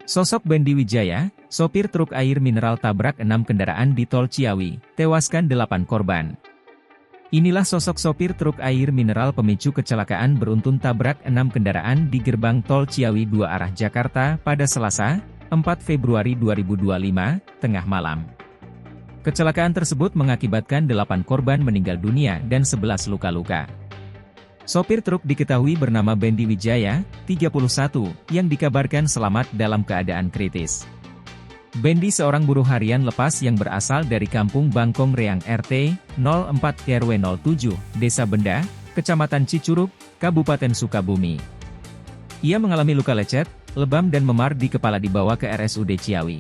Sosok Bendy Wijaya, sopir truk air mineral tabrak 6 kendaraan di Tol Ciawi, tewaskan 8 korban. Inilah sosok sopir truk air mineral pemicu kecelakaan beruntun tabrak 6 kendaraan di gerbang Tol Ciawi 2 arah Jakarta pada Selasa, 4 Februari 2025, tengah malam. Kecelakaan tersebut mengakibatkan 8 korban meninggal dunia dan 11 luka-luka. Sopir truk diketahui bernama Bendy Wijaya, 31, yang dikabarkan selamat dalam keadaan kritis. Bendy seorang buruh harian lepas yang berasal dari Kampung Bangkong Reang RT 04 RW 07, Desa Benda, Kecamatan Cicurug, Kabupaten Sukabumi. Ia mengalami luka lecet, lebam dan memar di kepala dibawa ke RSUD Ciawi.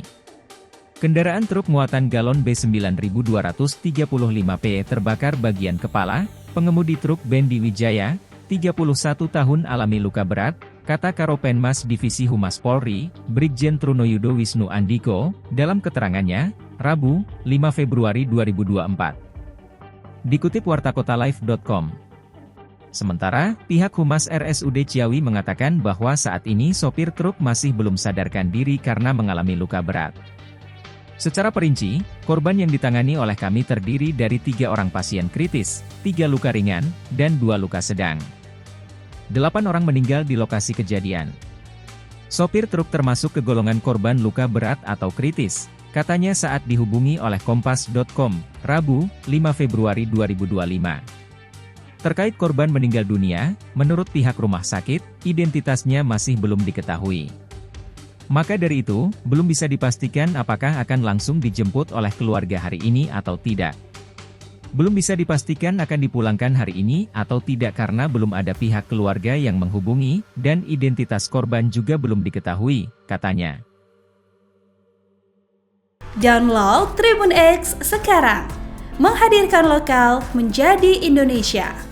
Kendaraan truk muatan galon B9235P terbakar bagian kepala. Pengemudi truk Bendy Wijaya, 31 tahun alami luka berat, kata Karopenmas Divisi Humas Polri, Brigjen Trunoyudo Wisnu Andiko, dalam keterangannya, Rabu, 5 Februari 2024. Dikutip wartakotalive.com. Sementara, pihak Humas RSUD Ciawi mengatakan bahwa saat ini sopir truk masih belum sadarkan diri karena mengalami luka berat. Secara perinci, korban yang ditangani oleh kami terdiri dari 3 orang pasien kritis, 3 luka ringan, dan 2 luka sedang. 8 orang meninggal di lokasi kejadian. Sopir truk termasuk ke golongan korban luka berat atau kritis, katanya saat dihubungi oleh Kompas.com, Rabu, 5 Februari 2025. Terkait korban meninggal dunia, menurut pihak rumah sakit, identitasnya masih belum diketahui. Maka dari itu, belum bisa dipastikan apakah akan langsung dijemput oleh keluarga hari ini atau tidak. Belum bisa dipastikan akan dipulangkan hari ini atau tidak karena belum ada pihak keluarga yang menghubungi, dan identitas korban juga belum diketahui, katanya. Download Tribun X sekarang, menghadirkan lokal menjadi Indonesia.